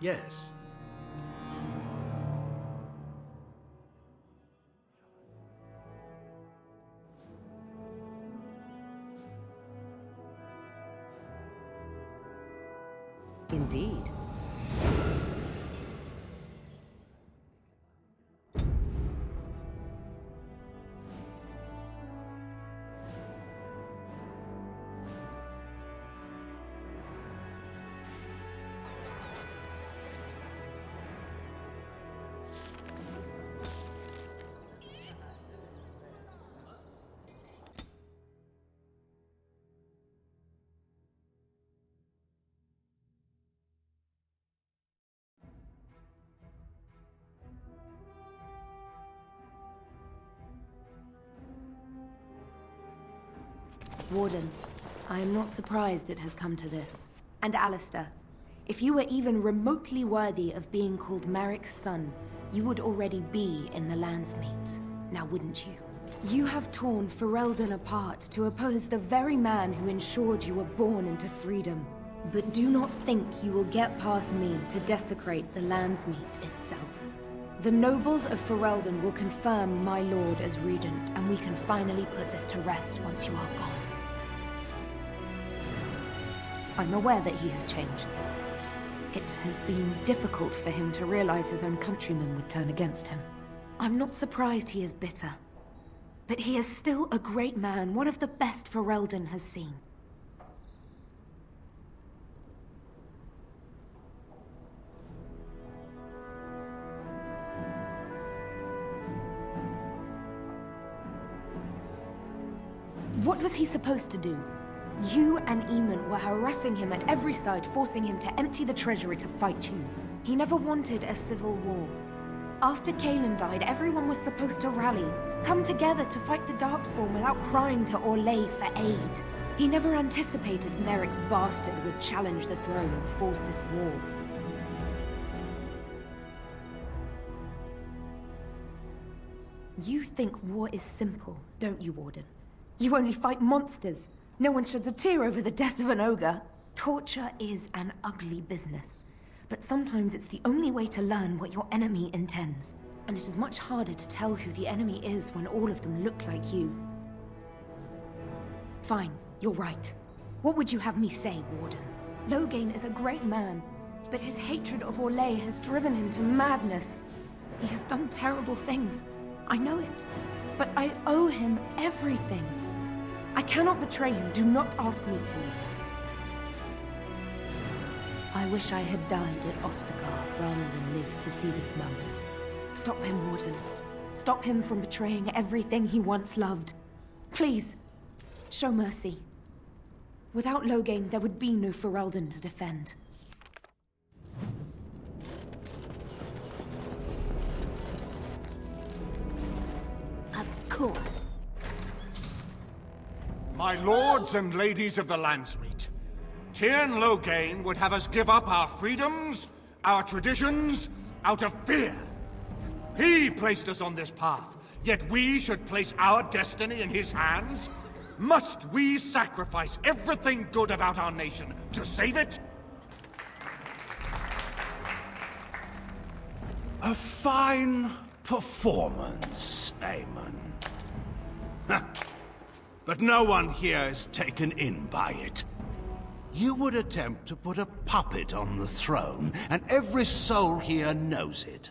Yes. Indeed. Warden, I am not surprised it has come to this. And Alistair, if you were even remotely worthy of being called Marik's son, you would already be in the Landsmeet, now wouldn't you? You have torn Ferelden apart to oppose the very man who ensured you were born into freedom. But do not think you will get past me to desecrate the Landsmeet itself. The nobles of Ferelden will confirm my lord as regent, and we can finally put this to rest once you are gone. I'm aware that he has changed. It has been difficult for him to realize his own countrymen would turn against him. I'm not surprised he is bitter. But he is still a great man, one of the best Ferelden has seen. What was he supposed to do? You and Eamon were harassing him at every side, forcing him to empty the treasury to fight you. He never wanted a civil war. After Kaelin died, everyone was supposed to rally, come together to fight the Darkspawn without crying to Orlais for aid. He never anticipated Merrick's bastard would challenge the throne and force this war. You think war is simple, don't you, Warden? You only fight monsters. No one sheds a tear over the death of an ogre. Torture is an ugly business. But sometimes it's the only way to learn what your enemy intends. And it is much harder to tell who the enemy is when all of them look like you. Fine, you're right. What would you have me say, Warden? Loghain is a great man, but his hatred of Orlais has driven him to madness. He has done terrible things. I know it. But I owe him everything. I cannot betray him. Do not ask me to. I wish I had died at Ostagar rather than live to see this moment. Stop him, Warden. Stop him from betraying everything he once loved. Please, show mercy. Without Loghain, there would be no Ferelden to defend. Of course. My lords and ladies of the Landsmeet, Tyrn Loghain would have us give up our freedoms, our traditions, out of fear. He placed us on this path, yet we should place our destiny in his hands? Must we sacrifice everything good about our nation to save it? A fine performance, Aemon. But no one here is taken in by it. You would attempt to put a puppet on the throne, and every soul here knows it.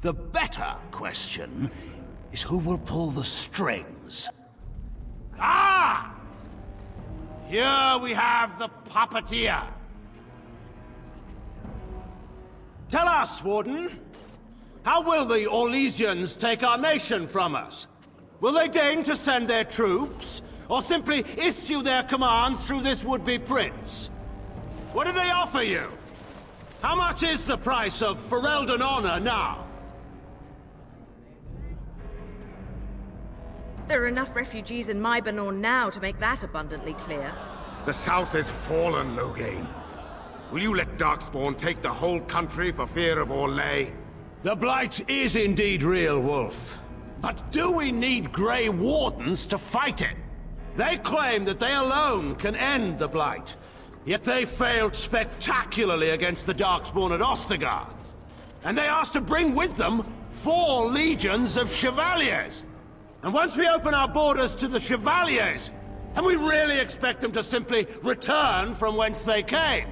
The better question is who will pull the strings. Ah! Here we have the puppeteer. Tell us, Warden. How will the Orlesians take our nation from us? Will they deign to send their troops, or simply issue their commands through this would-be prince? What do they offer you? How much is the price of Ferelden honor now? There are enough refugees in Mybanor now to make that abundantly clear. The South has fallen, Loghain. Will you let Darkspawn take the whole country for fear of Orlais? The Blight is indeed real, Wolf. But do we need Grey Wardens to fight it? They claim that they alone can end the Blight. Yet they failed spectacularly against the Darkspawn at Ostergard. And they asked to bring with them 4 legions of Chevaliers. And once we open our borders to the Chevaliers, and we really expect them to simply return from whence they came?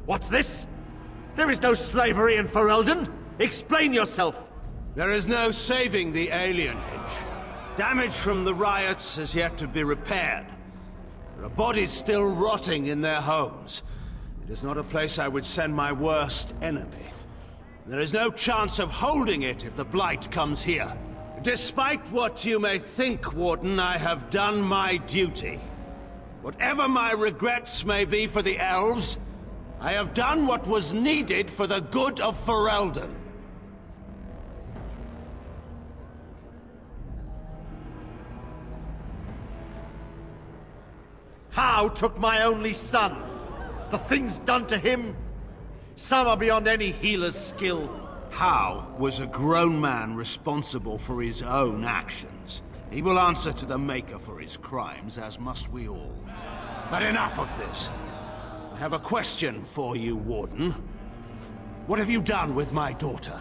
What's this? There is no slavery in Ferelden! Explain yourself! There is no saving the alienage. Damage from the riots has yet to be repaired. There are bodies still rotting in their homes. It is not a place I would send my worst enemy. There is no chance of holding it if the Blight comes here. Despite what you may think, Warden, I have done my duty. Whatever my regrets may be for the elves, I have done what was needed for the good of Ferelden. How took my only son? The things done to him? Some are beyond any healer's skill. How was a grown man responsible for his own actions? He will answer to the Maker for his crimes, as must we all. But enough of this. I have a question for you, Warden. What have you done with my daughter?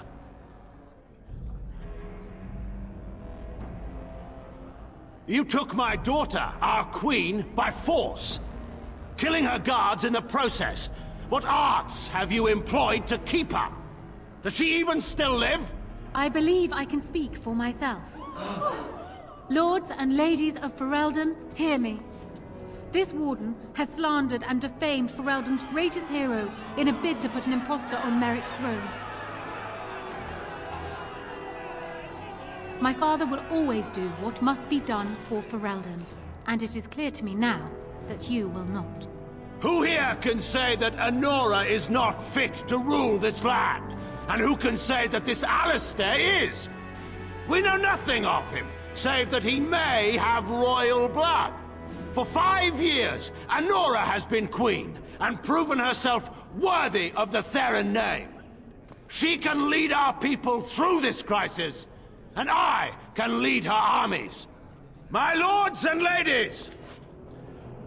You took my daughter, our queen, by force, killing her guards in the process. What arts have you employed to keep her? Does she even still live? I believe I can speak for myself. Lords and ladies of Ferelden, hear me. This warden has slandered and defamed Ferelden's greatest hero in a bid to put an impostor on Merrick's throne. My father will always do what must be done for Ferelden, and it is clear to me now that you will not. Who here can say that Anora is not fit to rule this land? And who can say that this Alistair is? We know nothing of him, save that he may have royal blood. For 5 years, Anora has been queen, and proven herself worthy of the Theron name. She can lead our people through this crisis, and I can lead her armies. My lords and ladies,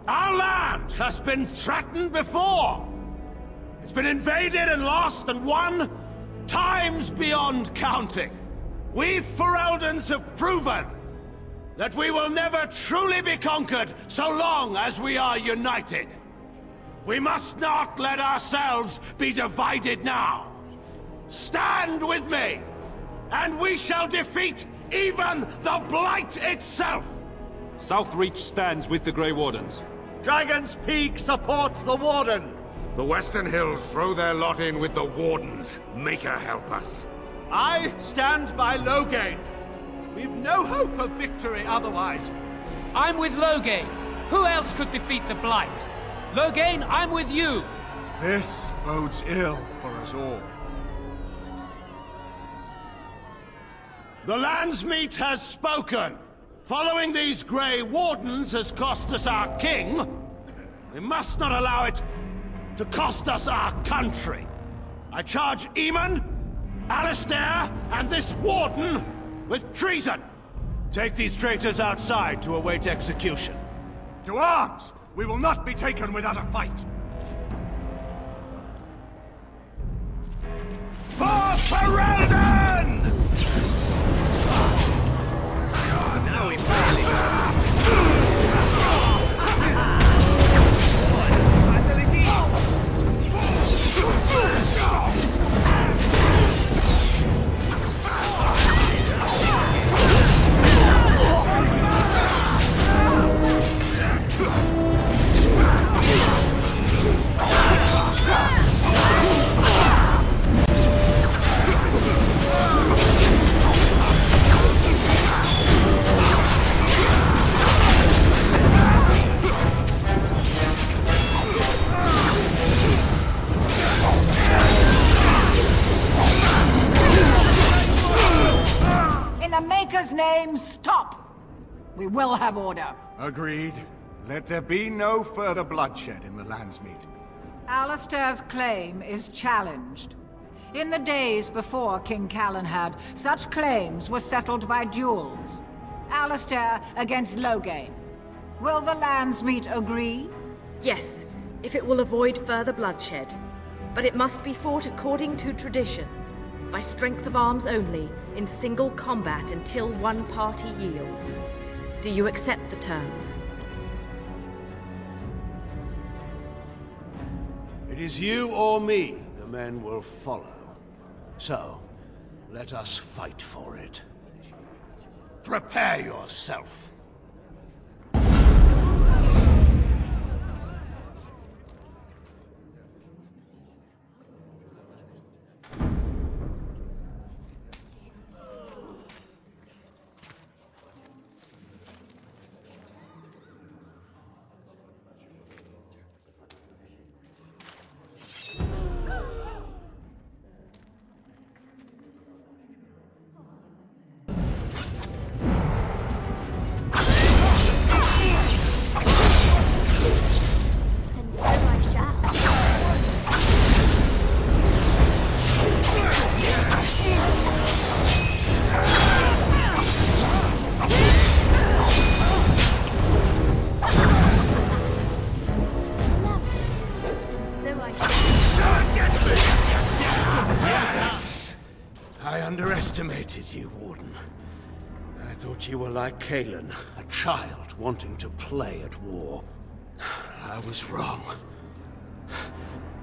our land has been threatened before. It's been invaded and lost and won times beyond counting. We Fereldans have proven that we will never truly be conquered so long as we are united. We must not let ourselves be divided now. Stand with me, and we shall defeat even the Blight itself! Southreach stands with the Grey Wardens. Dragon's Peak supports the Warden! The Western Hills throw their lot in with the Wardens. Maker help us. I stand by Loghain. We've no hope of victory otherwise. I'm with Loghain. Who else could defeat the Blight? Loghain, I'm with you. This bodes ill for us all. The Landsmeet has spoken. Following these Grey Wardens has cost us our king. We must not allow it to cost us our country. I charge Eamon, Alistair, and this Warden with treason. Take these traitors outside to await execution. To arms! We will not be taken without a fight! For Ferelden! Now we finally name, stop! We will have order. Agreed. Let there be no further bloodshed in the Landsmeet. Alistair's claim is challenged. In the days before King Callanhad, such claims were settled by duels. Alistair against Loghain. Will the Landsmeet agree? Yes, if it will avoid further bloodshed. But it must be fought according to tradition, by strength of arms only, in single combat until one party yields. Do you accept the terms? It is you or me the men will follow. So, let us fight for it. Prepare yourself. Underestimated you, Warden. I thought you were like Kalen, a child wanting to play at war. I was wrong.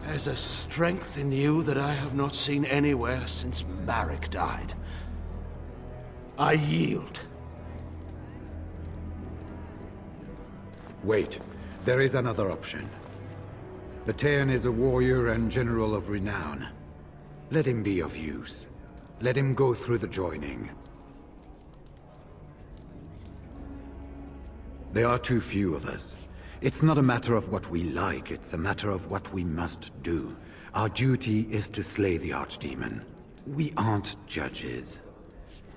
There's a strength in you that I have not seen anywhere since Marek died. I yield. Wait. There is another option. The Teyrn is a warrior and general of renown. Let him be of use. Let him go through the joining. There are too few of us. It's not a matter of what we like, it's a matter of what we must do. Our duty is to slay the Archdemon. We aren't judges.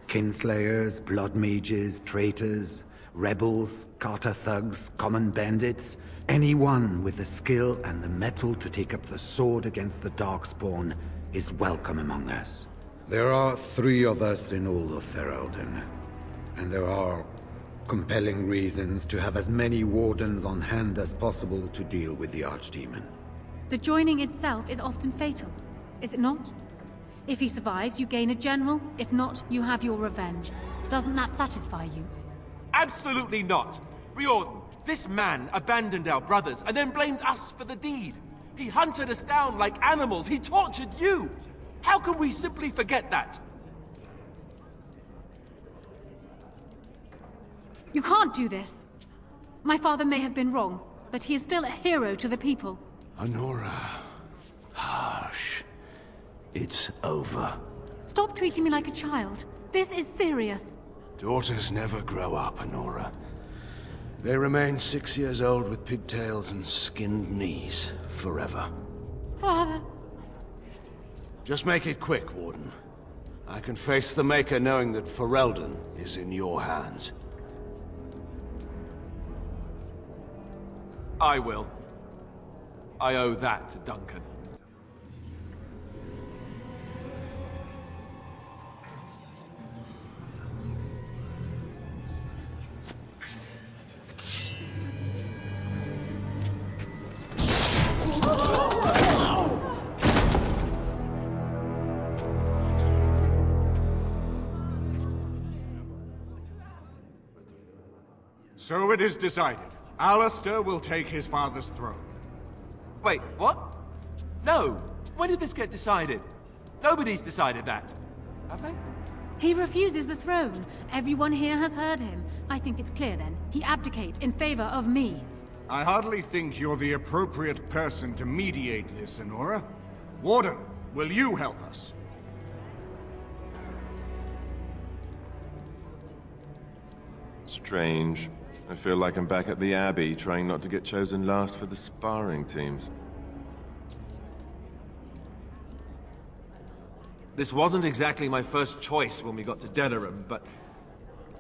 Kinslayers, blood mages, traitors, rebels, Carter thugs, common bandits. Anyone with the skill and the mettle to take up the sword against the Darkspawn is welcome among us. There are 3 of us in all of Ferelden, and there are compelling reasons to have as many wardens on hand as possible to deal with the Archdemon. The joining itself is often fatal, is it not? If he survives, you gain a general. If not, you have your revenge. Doesn't that satisfy you? Absolutely not! Riordan, this man abandoned our brothers and then blamed us for the deed. He hunted us down like animals. He tortured you! How can we simply forget that? You can't do this. My father may have been wrong, but he is still a hero to the people. Honora. Harsh. It's over. Stop treating me like a child. This is serious. Daughters never grow up, Honora. They remain 6 years old with pigtails and skinned knees, forever. Father. Just make it quick, Warden. I can face the Maker knowing that Ferelden is in your hands. I will. I owe that to Duncan. So it is decided. Alistair will take his father's throne. Wait, what? No! When did this get decided? Nobody's decided that. Have they? He refuses the throne. Everyone here has heard him. I think it's clear then. He abdicates in favor of me. I hardly think you're the appropriate person to mediate this, Honora. Warden, will you help us? Strange. I feel like I'm back at the Abbey, trying not to get chosen last for the sparring teams. This wasn't exactly my first choice when we got to Denerim, but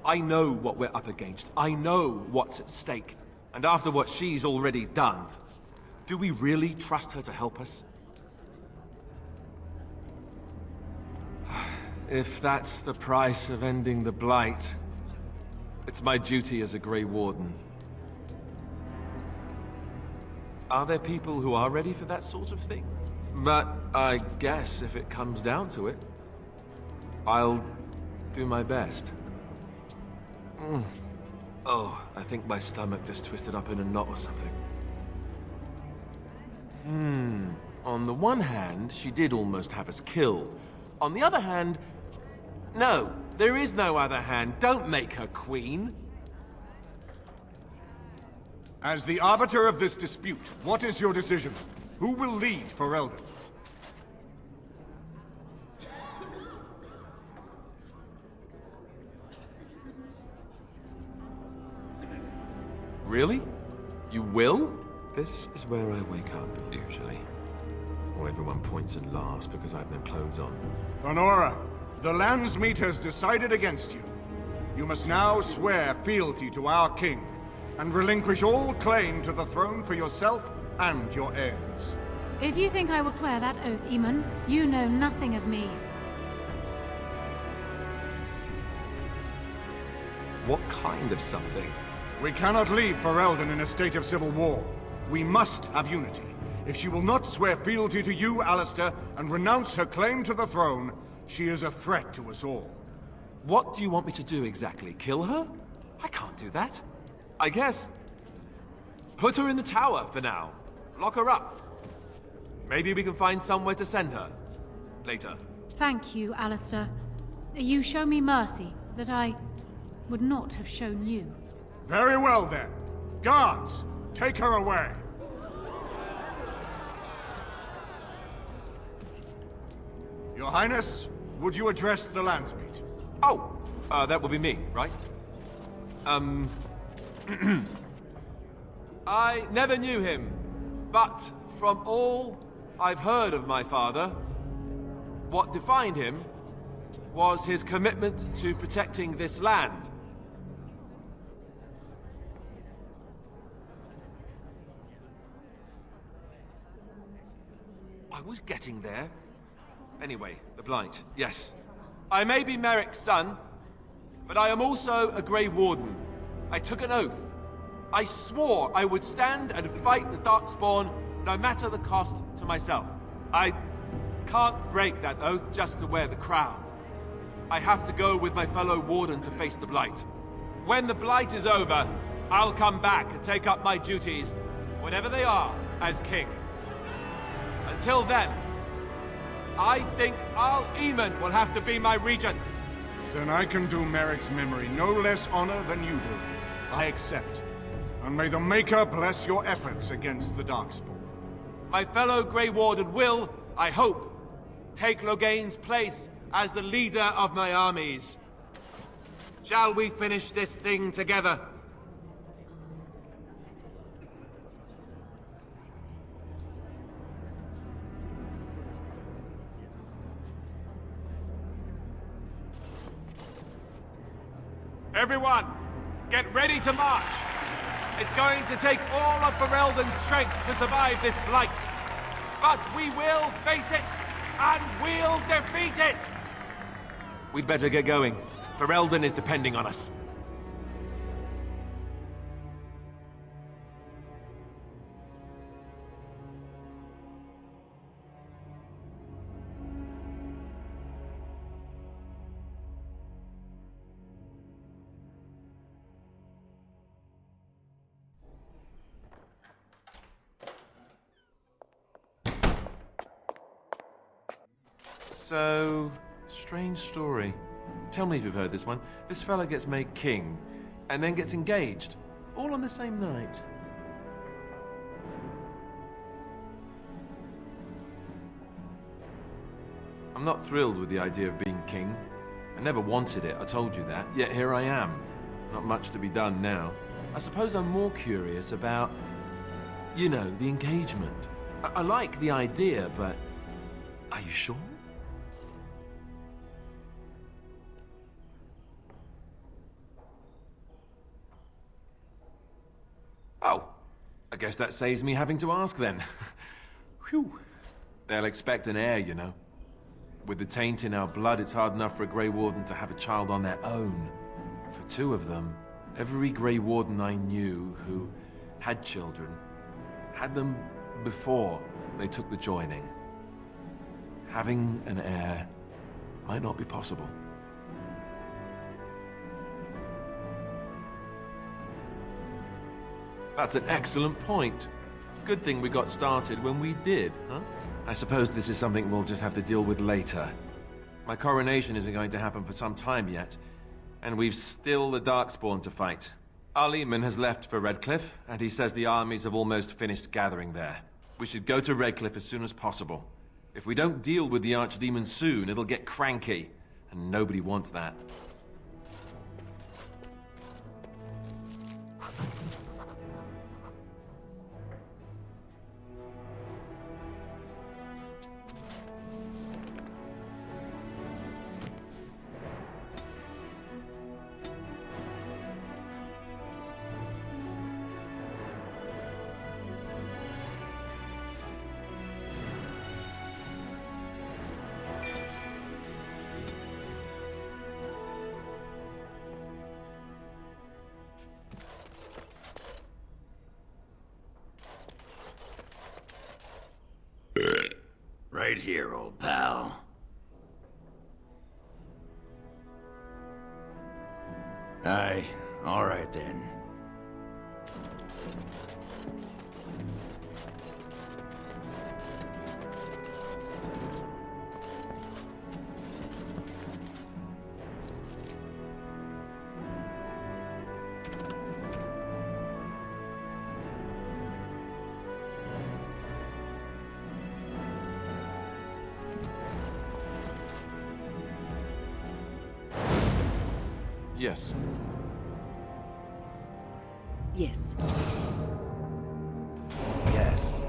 I know what we're up against. I know what's at stake. And after what she's already done, do we really trust her to help us? If that's the price of ending the Blight, it's my duty as a Grey Warden. Are there people who are ready for that sort of thing? But I guess if it comes down to it, I'll do my best. Oh, I think my stomach just twisted up in a knot or something. On the one hand, she did almost have us killed. On the other hand, no, there is no other hand. Don't make her queen. As the arbiter of this dispute, what is your decision? Who will lead Ferelden? Really? You will? This is where I wake up, usually. Or everyone points and laughs because I have no clothes on. Honora, the Landsmeet has decided against you. You must now swear fealty to our king, and relinquish all claim to the throne for yourself and your heirs. If you think I will swear that oath, Eamon, you know nothing of me. What kind of something? We cannot leave Ferelden in a state of civil war. We must have unity. If she will not swear fealty to you, Alistair, and renounce her claim to the throne, she is a threat to us all. What do you want me to do exactly? Kill her? I can't do that. I guess... put her in the tower for now. Lock her up. Maybe we can find somewhere to send her. Later. Thank you, Alistair. You show me mercy that I would not have shown you. Very well, then. Guards, take her away. Your Highness, would you address the Landsmeet? Oh, that would be me, right? I never knew him, but from all I've heard of my father, what defined him was his commitment to protecting this land. I was getting there. Anyway, the Blight, yes. I may be Merrick's son, but I am also a Grey Warden. I took an oath. I swore I would stand and fight the Darkspawn, no matter the cost to myself. I can't break that oath just to wear the crown. I have to go with my fellow Warden to face the Blight. When the Blight is over, I'll come back and take up my duties, whatever they are, as king. Until then, I think Eamon will have to be my regent. Then I can do Merrick's memory no less honor than you do. I accept. And may the Maker bless your efforts against the Darkspawn. My fellow Grey Warden will, I hope, take Loghain's place as the leader of my armies. Shall we finish this thing together? Everyone, get ready to march! It's going to take all of Ferelden's strength to survive this Blight. But we will face it, and we'll defeat it! We'd better get going. Ferelden is depending on us. So, strange story. Tell me if you've heard this one. This fella gets made king, and then gets engaged, all on the same night. I'm not thrilled with the idea of being king. I never wanted it, I told you that, yet here I am. Not much to be done now. I suppose I'm more curious about, you know, the engagement. I like the idea, but are you sure? Oh, I guess that saves me having to ask then. Whew. They'll expect an heir, you know. With the taint in our blood, it's hard enough for a Grey Warden to have a child on their own. For two of them, every Grey Warden I knew who had children had them before they took the joining. Having an heir might not be possible. That's an excellent point. Good thing we got started when we did, huh? I suppose this is something we'll just have to deal with later. My coronation isn't going to happen for some time yet, and we've still the Darkspawn to fight. Our leadman has left for Redcliffe, and he says the armies have almost finished gathering there. We should go to Redcliffe as soon as possible. If we don't deal with the Archdemon soon, it'll get cranky, and nobody wants that. Right here, old pal. Aye, all right then. Yes. Yes. Yes.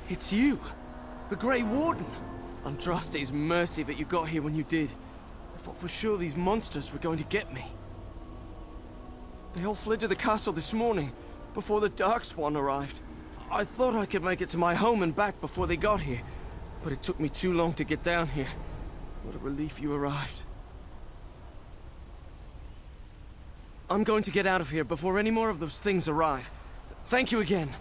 It's you, the Grey Warden. Andraste's mercy that you got here when you did. I thought for sure these monsters were going to get me. They all fled to the castle this morning, before the Darkspawn arrived. I thought I could make it to my home and back before they got here, but it took me too long to get down here. What a relief you arrived. I'm going to get out of here before any more of those things arrive. Thank you again.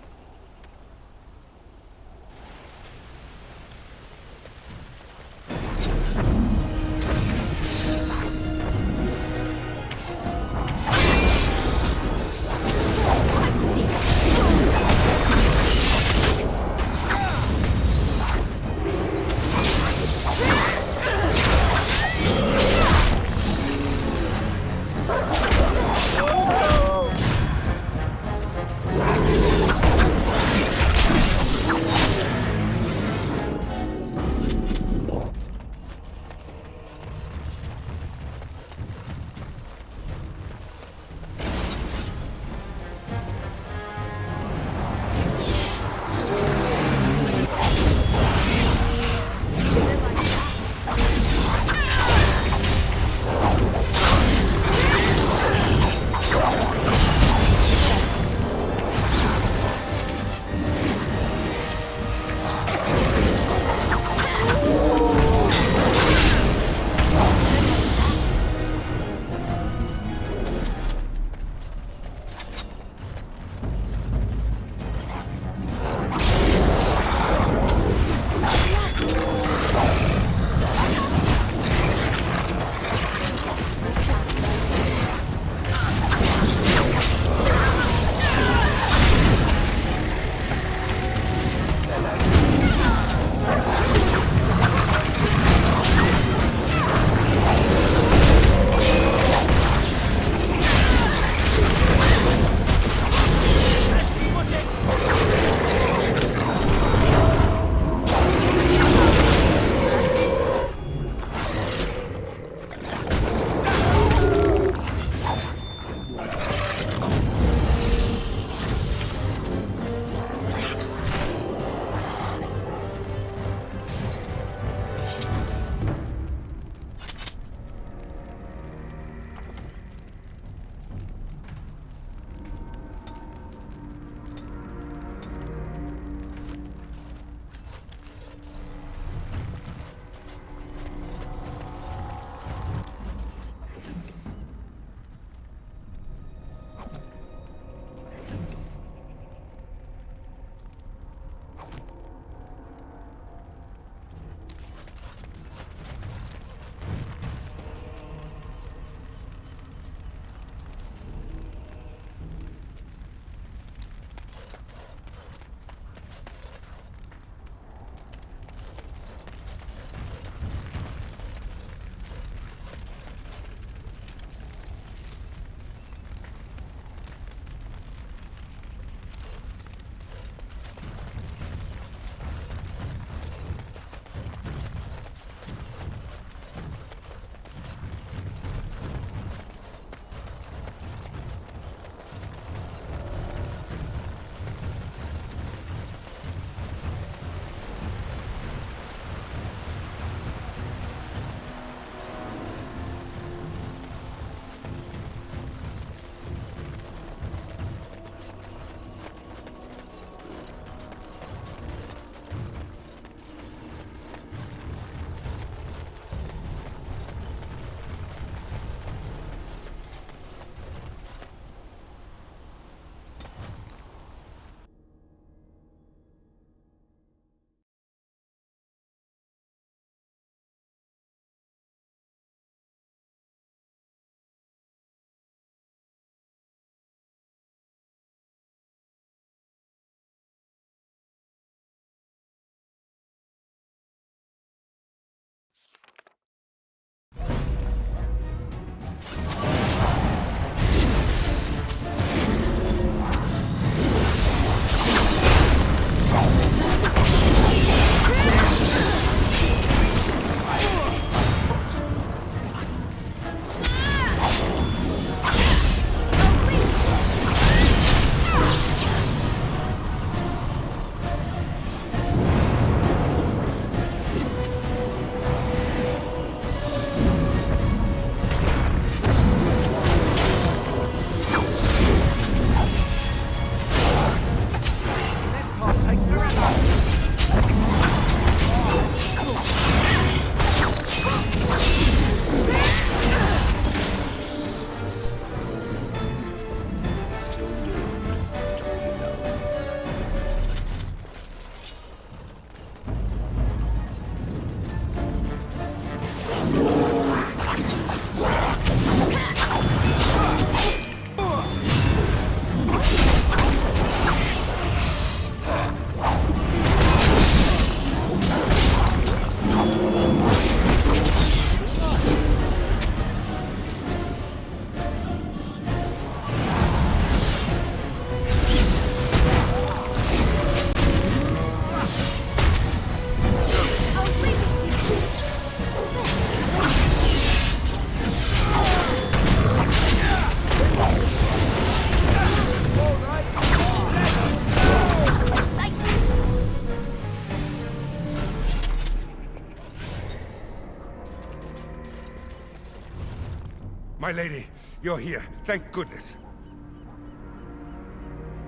My lady, you're here. Thank goodness.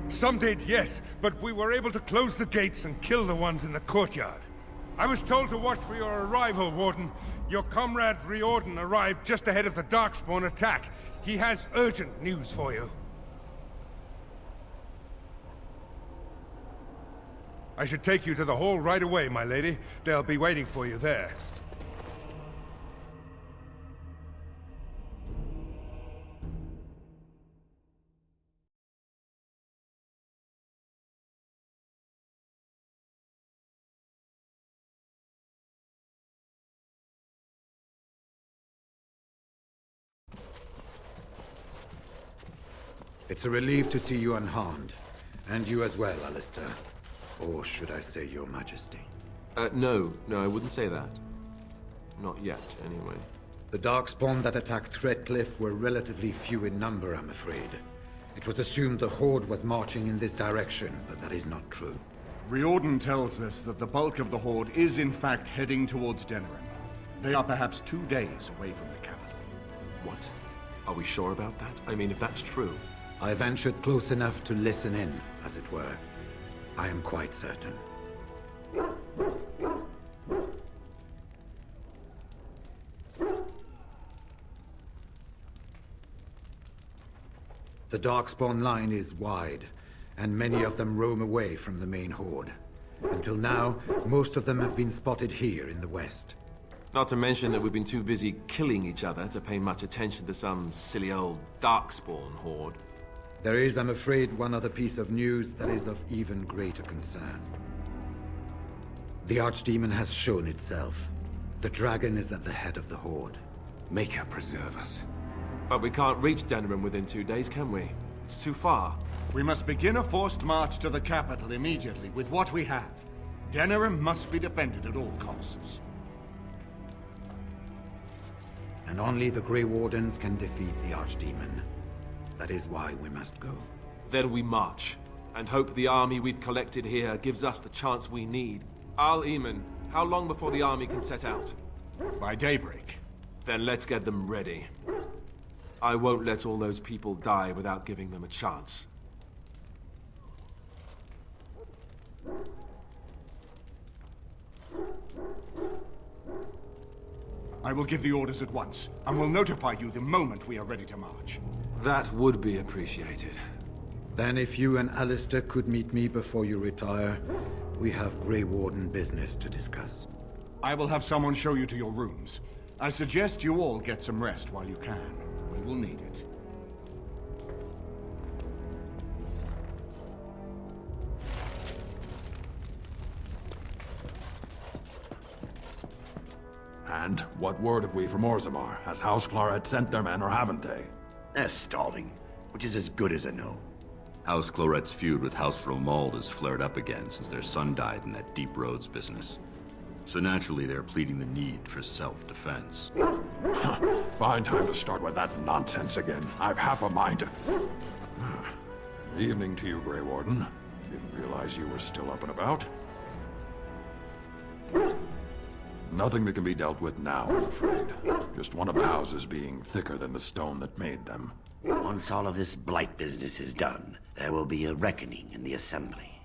Some did, yes, but we were able to close the gates and kill the ones in the courtyard. I was told to watch for your arrival, Warden. Your comrade Riordan arrived just ahead of the Darkspawn attack. He has urgent news for you. I should take you to the hall right away, my lady. They'll be waiting for you there. It's a relief to see you unharmed. And you as well, Alistair. Or should I say your majesty? No, I wouldn't say that. Not yet, anyway. The Darkspawn that attacked Threadcliff were relatively few in number, I'm afraid. It was assumed the Horde was marching in this direction, but that is not true. Riordan tells us that the bulk of the Horde is in fact heading towards Denerim. They are perhaps 2 days away from the capital. What? Are we sure about that? I mean, if that's true... I ventured close enough to listen in, as it were. I am quite certain. The Darkspawn line is wide, and many of them roam away from the main Horde. Until now, most of them have been spotted here in the west. Not to mention that we've been too busy killing each other to pay much attention to some silly old Darkspawn horde. There is, I'm afraid, one other piece of news that is of even greater concern. The Archdemon has shown itself. The dragon is at the head of the Horde. Make her preserve us. But we can't reach Denerim within 2 days, can we? It's too far. We must begin a forced march to the capital immediately with what we have. Denerim must be defended at all costs. And only the Grey Wardens can defeat the Archdemon. That is why we must go. Then we march, and hope the army we've collected here gives us the chance we need. Al-Eamon, how long before the army can set out? By daybreak. Then let's get them ready. I won't let all those people die without giving them a chance. I will give the orders at once, and will notify you the moment we are ready to march. That would be appreciated. Then if you and Alistair could meet me before you retire, we have Grey Warden business to discuss. I will have someone show you to your rooms. I suggest you all get some rest while you can. We will need it. And what word have we from Orzammar? Has House Claret sent their men, or haven't they? They're stalling, which is as good as a no. House Claret's feud with House Romald has flared up again since their son died in that Deep Roads business. So naturally, they're pleading the need for self-defense. Fine time to start with that nonsense again. I've half a mind to... Evening to you, Grey Warden. Didn't realize you were still up and about. Nothing that can be dealt with now, I'm afraid. Just one of the houses being thicker than the stone that made them. Once all of this blight business is done, there will be a reckoning in the Assembly.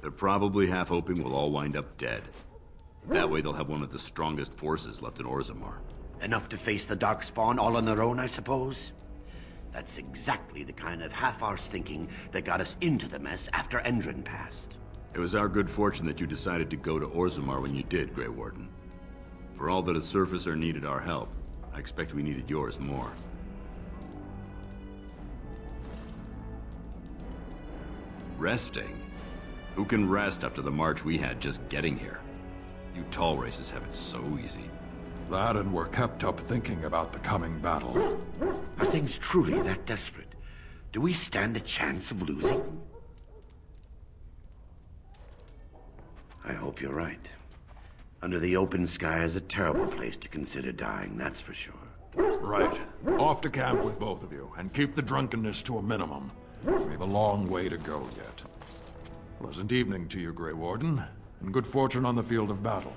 They're probably half hoping we'll all wind up dead. That way they'll have one of the strongest forces left in Orzammar. Enough to face the Darkspawn all on their own, I suppose? That's exactly the kind of half-arsed thinking that got us into the mess after Endrin passed. It was our good fortune that you decided to go to Orzammar when you did, Grey Warden. For all that a surfacer needed our help, I expect we needed yours more. Resting? Who can rest after the march we had just getting here? You tall races have it so easy. That, and we're kept up thinking about the coming battle. Are things truly that desperate? Do we stand a chance of losing? I hope you're right. Under the open sky is a terrible place to consider dying, that's for sure. Right. Off to camp with both of you, and keep the drunkenness to a minimum. We have a long way to go yet. Pleasant evening to you, Grey Warden, and good fortune on the field of battle.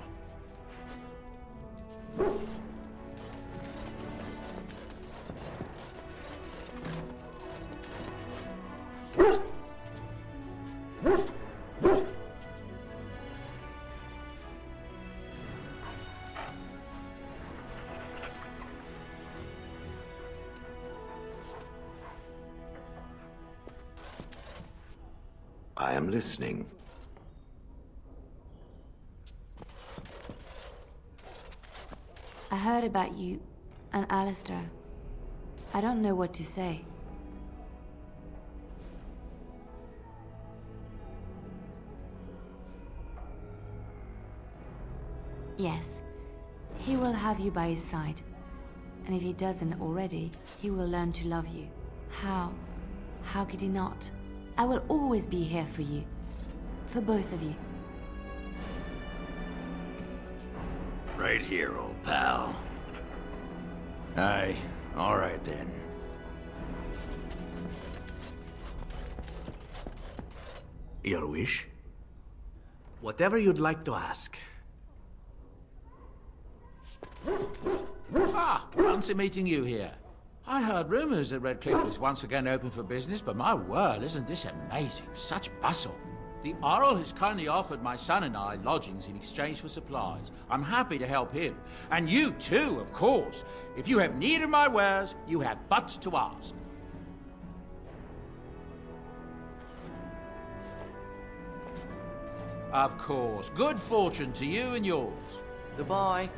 I am listening. I heard about you and Alistair. I don't know what to say. Yes, he will have you by his side. And if he doesn't already, he will learn to love you. How? How could he not? I will always be here for you. For both of you. Right here, old pal. Aye, all right then. Your wish? Whatever you'd like to ask. Ah, fancy meeting you here. I heard rumors that Redcliffe was once again open for business, but my word, isn't this amazing? Such bustle. The Earl has kindly offered my son and I lodgings in exchange for supplies. I'm happy to help him. And you too, of course. If you have need of my wares, you have but to ask. Of course. Good fortune to you and yours. Goodbye.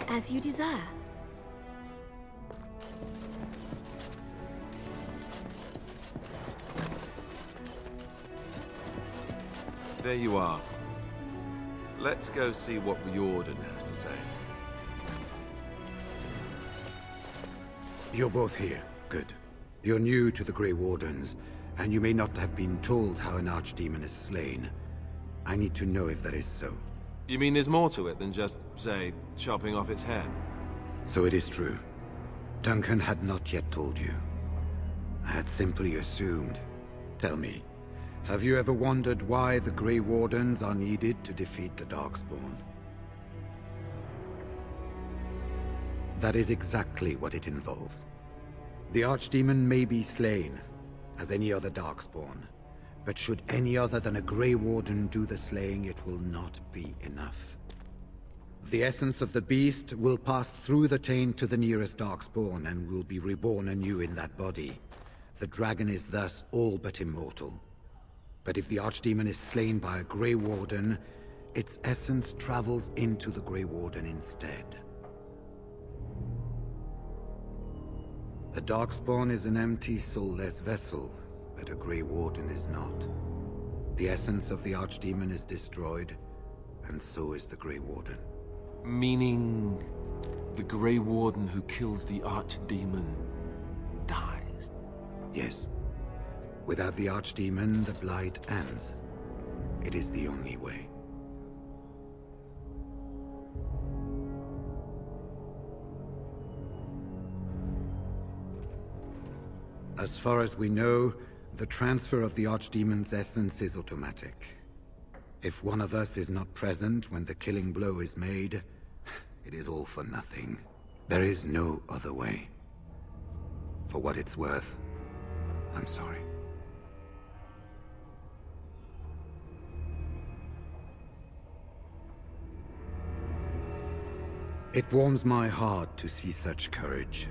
As you desire. There you are. Let's go see what Riordan has to say. You're both here. Good. You're new to the Grey Wardens, and you may not have been told how an Archdemon is slain. I need to know if that is so. You mean there's more to it than just, say, chopping off its head? So it is true. Duncan had not yet told you. I had simply assumed. Tell me, have you ever wondered why the Grey Wardens are needed to defeat the Darkspawn? That is exactly what it involves. The Archdemon may be slain, as any other Darkspawn. But should any other than a Grey Warden do the slaying, it will not be enough. The essence of the beast will pass through the taint to the nearest Darkspawn and will be reborn anew in that body. The dragon is thus all but immortal. But if the Archdemon is slain by a Grey Warden, its essence travels into the Grey Warden instead. A Darkspawn is an empty, soulless vessel, but a Grey Warden is not. The essence of the Archdemon is destroyed, and so is the Grey Warden. Meaning, the Grey Warden who kills the Archdemon dies? Yes. Without the Archdemon, the Blight ends. It is the only way. As far as we know, the transfer of the Archdemon's essence is automatic. If one of us is not present when the killing blow is made, it is all for nothing. There is no other way. For what it's worth, I'm sorry. It warms my heart to see such courage.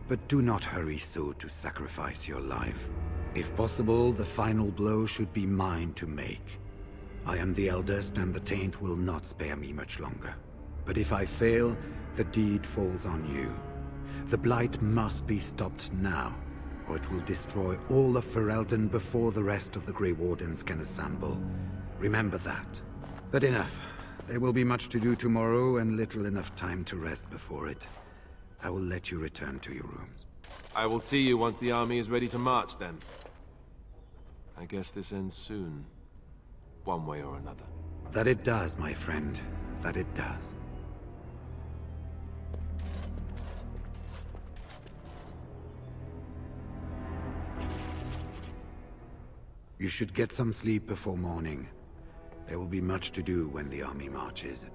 But do not hurry so to sacrifice your life. If possible, the final blow should be mine to make. I am the eldest, and the taint will not spare me much longer. But if I fail, the deed falls on you. The Blight must be stopped now, or it will destroy all of Ferelden before the rest of the Grey Wardens can assemble. Remember that. But enough. There will be much to do tomorrow, and little enough time to rest before it. I will let you return to your rooms. I will see you once the army is ready to march, then. I guess this ends soon. One way or another. That it does, my friend. That it does. You should get some sleep before morning. There will be much to do when the army marches.